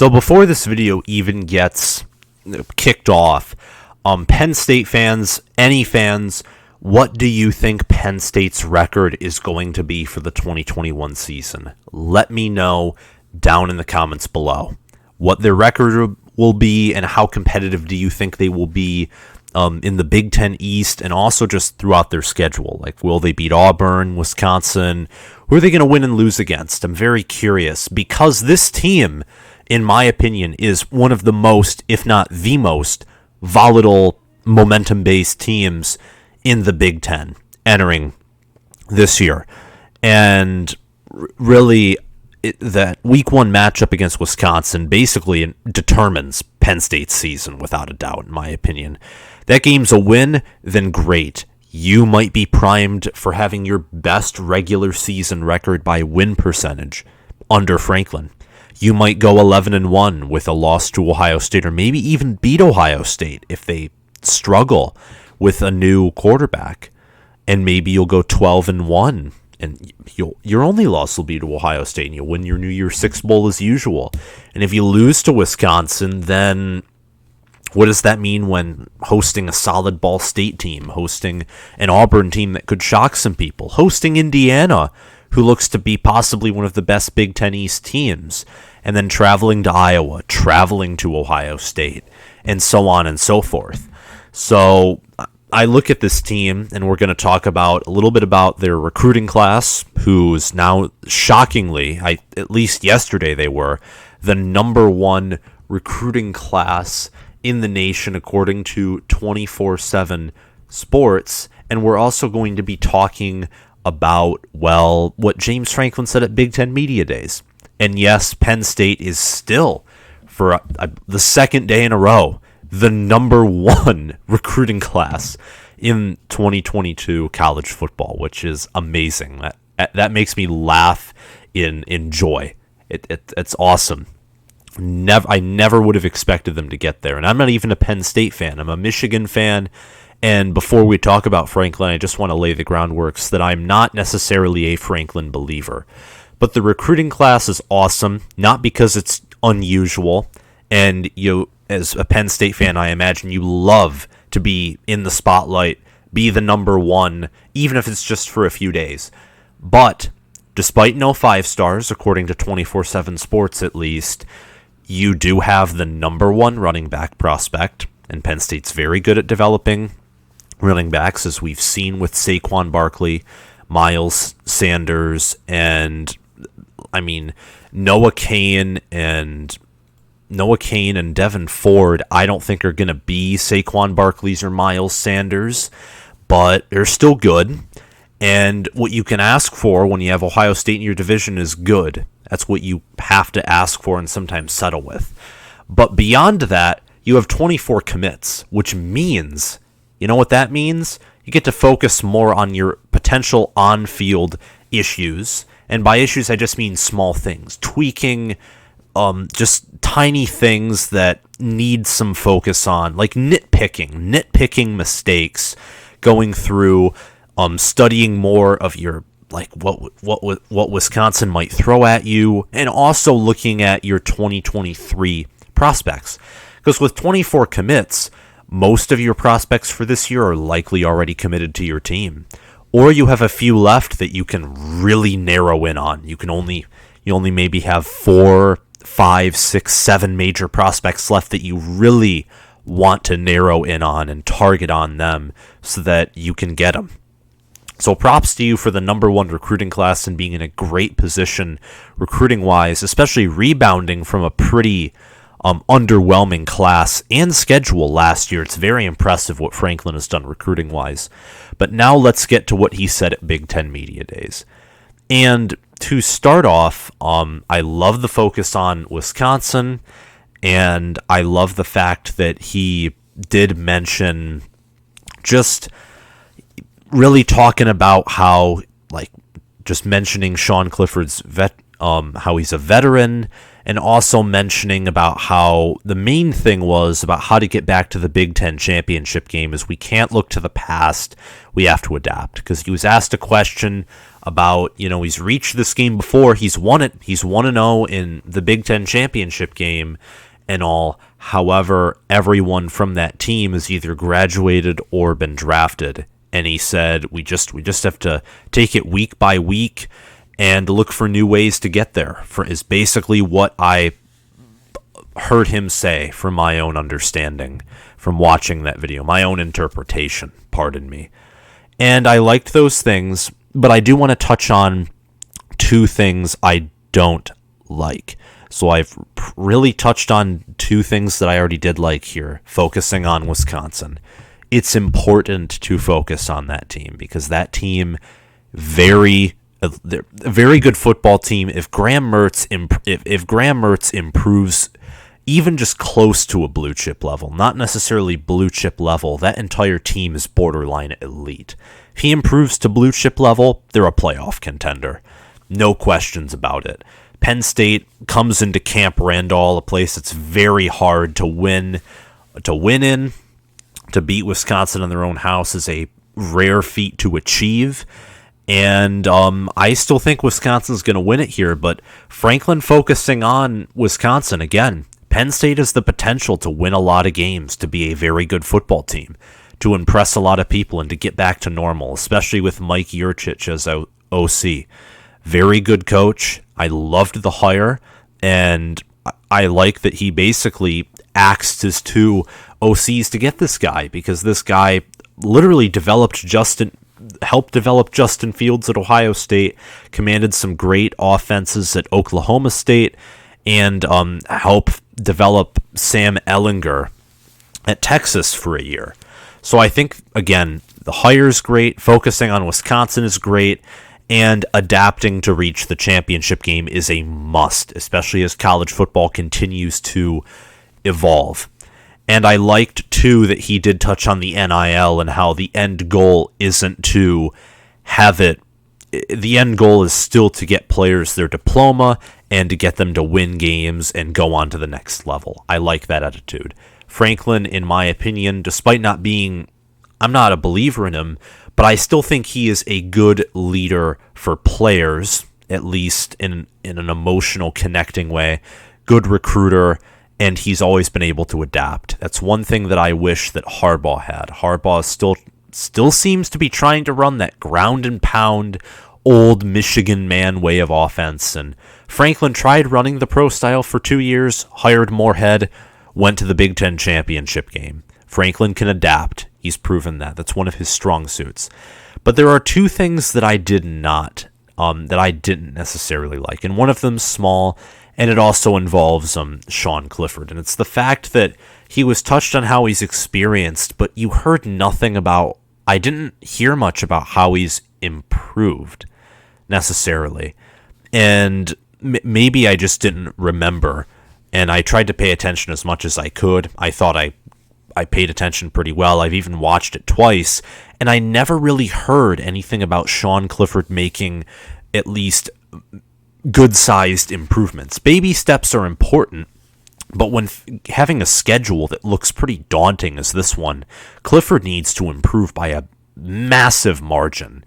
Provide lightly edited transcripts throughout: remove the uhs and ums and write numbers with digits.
So before this video even gets kicked off, Penn State fans, any fans, what do you think Penn State's record is going to be for the 2021 season? Let me know down in the comments below what their record will be and how competitive do you think they will be in the Big Ten East and also just throughout their schedule. Like, will they beat Auburn, Wisconsin? Who are they going to win and lose against? I'm very curious because this team, in my opinion, is one of the most, if not the most, volatile, momentum-based teams in the Big Ten entering this year. And really, that week one matchup against Wisconsin basically determines Penn State's season without a doubt, in my opinion. That game's a win, then great. You might be primed for having your best regular season record by win percentage under Franklin. You might go 11-1 with a loss to Ohio State, or maybe even beat Ohio State if they struggle with a new quarterback. And maybe you'll go 12-1, and your only loss will be to Ohio State, and you'll win your New Year's Six Bowl as usual. And if you lose to Wisconsin, then what does that mean when hosting a solid Ball State team, hosting an Auburn team that could shock some people, hosting Indiana, who looks to be possibly one of the best Big Ten East teams, and then traveling to Iowa, traveling to Ohio State, and so on and so forth. So I look at this team, and we're going to talk about a little bit about their recruiting class, who's now shockingly, at least yesterday they were, the number one recruiting class in the nation according to 24/7 Sports. And we're also going to be talking about, well, what James Franklin said at Big Ten Media Days. And yes, Penn State is still, for the second day in a row, the number one recruiting class in 2022 college football, which is amazing. That makes me laugh in joy. It's awesome. I never would have expected them to get there. And I'm not even a Penn State fan. I'm a Michigan fan. And before we talk about Franklin, I just want to lay the groundworks that I'm not necessarily a Franklin believer. But the recruiting class is awesome, not because it's unusual. And you, as a Penn State fan, I imagine you love to be in the spotlight, be the number one, even if it's just for a few days. But despite no 5 stars, according to 24/7 Sports at least, you do have the number one running back prospect, and Penn State's very good at developing running backs, as we've seen with Saquon Barkley, Miles Sanders, and Noah Cain and Devin Ford. I don't think are going to be Saquon Barkley's or Miles Sanders, but they're still good. And what you can ask for when you have Ohio State in your division is good. That's what you have to ask for and sometimes settle with. But beyond that, you have 24 commits, which means, you know what that means? You get to focus more on your potential on-field issues. And by issues, I just mean small things. Tweaking, just tiny things that need some focus on, like nitpicking mistakes, going through, studying more of your, like what Wisconsin might throw at you, and also looking at your 2023 prospects. Because with 24 commits, most of your prospects for this year are likely already committed to your team. Or you have a few left that you can really narrow in on. You only maybe have 4, 5, 6, 7 major prospects left that you really want to narrow in on and target on them so that you can get them. So props to you for the number one recruiting class and being in a great position recruiting-wise, especially rebounding from a pretty underwhelming class and schedule last year. It's very impressive what Franklin has done recruiting-wise. But now let's get to what he said at Big Ten Media Days. And to start off, I love the focus on Wisconsin, and I love the fact that he did mention just really talking about how, like, just mentioning Sean Clifford's how he's a veteran, and also mentioning about how the main thing was about how to get back to the Big Ten championship game is we can't look to the past, we have to adapt. Because he was asked a question about, he's reached this game before. He's won it. He's 1-0 in the Big Ten championship game and all. However, everyone from that team has either graduated or been drafted. And he said, we just have to take it week by week and look for new ways to get there, is basically what I heard him say from my own understanding from watching that video, my own interpretation, pardon me. And I liked those things, but I do want to touch on two things I don't like. So I've really touched on two things that I already did like here, focusing on Wisconsin. It's important to focus on that team because that team, they're a very good football team. If Graham Mertz improves even just close to a blue chip level, not necessarily blue chip level, that entire team is borderline elite. If he improves to blue chip level, they're a playoff contender. No questions about it. Penn State comes into Camp Randall, a place that's very hard to win in. To beat Wisconsin in their own house is a rare feat to achieve. And I still think Wisconsin's going to win it here, but Franklin focusing on Wisconsin again. Penn State has the potential to win a lot of games, to be a very good football team, to impress a lot of people and to get back to normal, especially with Mike Yurcich as OC. Very good coach. I loved the hire, and I like that he basically axed his two OCs to get this guy, because this guy literally helped develop Justin Fields at Ohio State, commanded some great offenses at Oklahoma State, and helped develop Sam Ehlinger at Texas for a year. So I think, again, the hire's great, focusing on Wisconsin is great, and adapting to reach the championship game is a must, especially as college football continues to evolve. And I liked, too, that he did touch on the NIL and how the end goal isn't to have it. The end goal is still to get players their diploma and to get them to win games and go on to the next level. I like that attitude. Franklin, in my opinion, despite not being, I'm not a believer in him, but I still think he is a good leader for players, at least in an emotional connecting way, good recruiter, and he's always been able to adapt. That's one thing that I wish that Harbaugh had. Harbaugh still seems to be trying to run that ground and pound, old Michigan man way of offense, and Franklin tried running the pro style for 2 years, hired Moorhead, went to the Big Ten championship game. Franklin can adapt. He's proven that. That's one of his strong suits. But there are two things that I didn't necessarily like, and one of them's small, and it also involves Sean Clifford, and it's the fact that he was touched on how he's experienced, but you heard nothing about, I didn't hear much about how he's improved necessarily, and maybe I just didn't remember, and I tried to pay attention as much as I could. I thought I paid attention pretty well. I've even watched it twice, and I never really heard anything about Sean Clifford making at least good-sized improvements. Baby steps are important, but when having a schedule that looks pretty daunting as this one, Clifford needs to improve by a massive margin.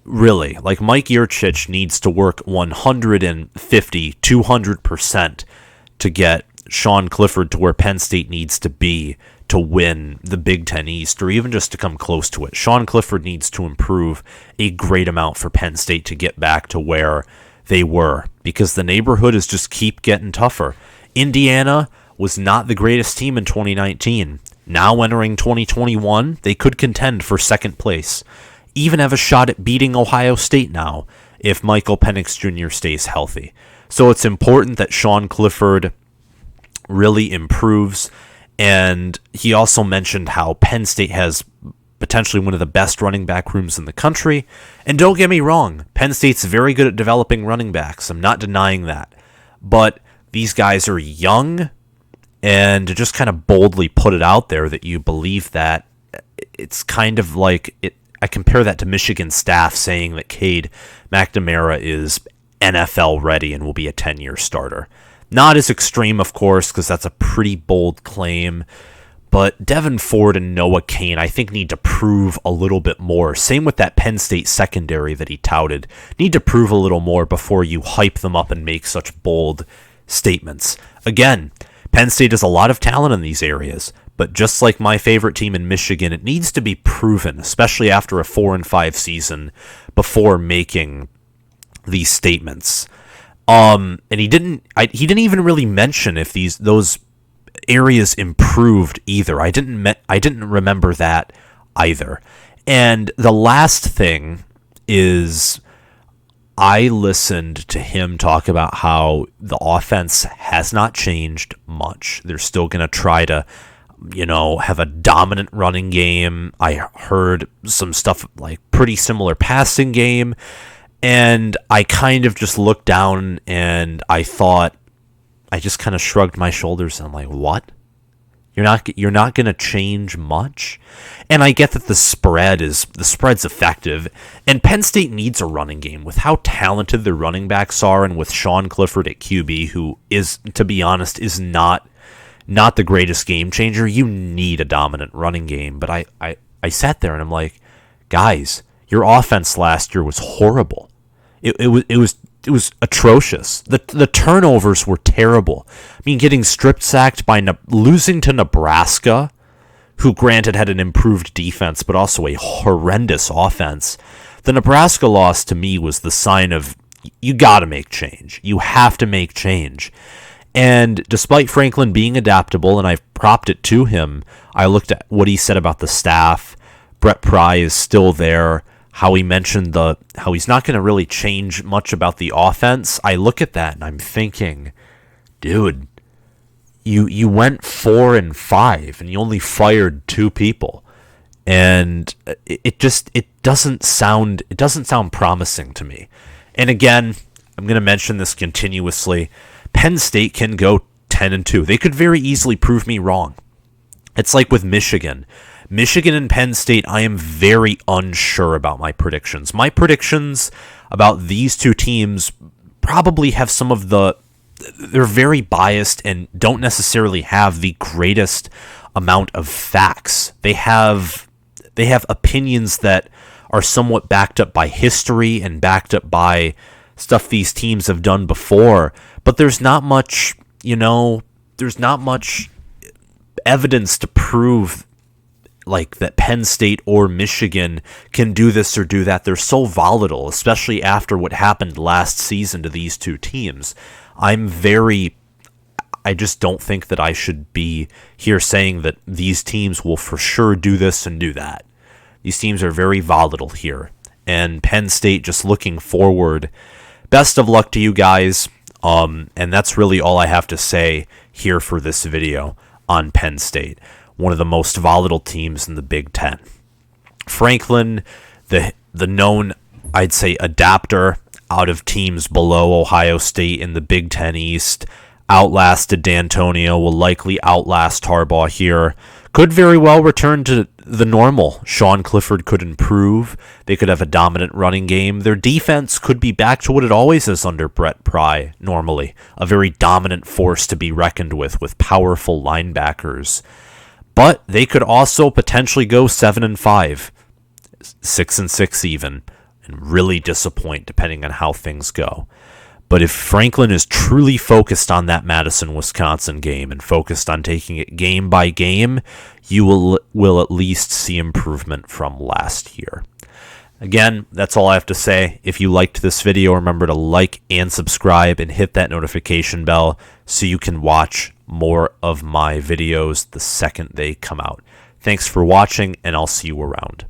Really, like Mike Yurcich needs to work 150, 200% to get Sean Clifford to where Penn State needs to be to win the Big Ten East, or even just to come close to it. Sean Clifford needs to improve a great amount for Penn State to get back to where they were, because the neighborhood is just keep getting tougher. Indiana was not the greatest team in 2019. Now entering 2021, they could contend for second place. Even have a shot at beating Ohio State now if Michael Penix Jr. stays healthy. So it's important that Sean Clifford really improves. And he also mentioned how Penn State has potentially one of the best running back rooms in the country. And don't get me wrong, Penn State's very good at developing running backs. I'm not denying that. But these guys are young, and to just kind of boldly put it out there that you believe that, it's kind of like, I compare that to Michigan staff saying that Cade McNamara is NFL ready and will be a 10-year starter. Not as extreme, of course, because that's a pretty bold claim, But Devin Ford and Noah Cain, I think, need to prove a little bit more. Same with that Penn State secondary that he touted. Need to prove a little more before you hype them up and make such bold statements. Again, Penn State has a lot of talent in these areas, but just like my favorite team in Michigan, it needs to be proven, especially after a 4-5 season, before making these statements. And he didn't even really mention if those areas improved either. I didn't remember that either. And the last thing is, I listened to him talk about how the offense has not changed much. They're still going to try to, have a dominant running game. I heard some stuff like pretty similar passing game, and I kind of just looked down and I just kind of shrugged my shoulders and I'm like, what? You're not going to change much? And I get that the spread's effective, and Penn State needs a running game with how talented their running backs are, and with Sean Clifford at QB, who is, to be honest, is not the greatest game changer. You need a dominant running game. But I sat there and I'm like, guys, your offense last year was horrible. It was atrocious. The turnovers were terrible. I mean, getting strip sacked by losing to Nebraska, who granted had an improved defense, but also a horrendous offense. The Nebraska loss to me was the sign of, you got to make change. You have to make change. And despite Franklin being adaptable, and I've propped it to him, I looked at what he said about the staff. Brett Pry is still there. How he mentioned how he's not going to really change much about the offense. I look at that and I'm thinking, dude, you went 4-5 and you only fired 2 people, and it doesn't sound promising to me. And again, I'm going to mention this continuously. Penn State can go 10-2. They could very easily prove me wrong. It's like with Michigan and Penn State, I am very unsure about my predictions. My predictions about these two teams probably have they're very biased and don't necessarily have the greatest amount of facts. They have opinions that are somewhat backed up by history and backed up by stuff these teams have done before, but there's not much evidence to prove like that Penn State or Michigan can do this or do that. They're so volatile, especially after what happened last season to these two teams. I just don't think that I should be here saying that these teams will for sure do this and do that. These teams are very volatile here. And Penn State, just looking forward, best of luck to you guys. And that's really all I have to say here for this video on Penn State, one of the most volatile teams in the Big Ten. Franklin, the known, I'd say, adapter out of teams below Ohio State in the Big Ten East, outlasted D'Antonio, will likely outlast Harbaugh here. Could very well return to the normal. Sean Clifford could improve. They could have a dominant running game. Their defense could be back to what it always is under Brett Pry, normally. A very dominant force to be reckoned with powerful linebackers. But they could also potentially go 7-5, 6-6 even, and really disappoint depending on how things go. But if Franklin is truly focused on that Madison-Wisconsin game and focused on taking it game by game, you will at least see improvement from last year. Again, that's all I have to say. If you liked this video, remember to like and subscribe and hit that notification bell so you can watch more of my videos the second they come out. Thanks for watching, and I'll see you around.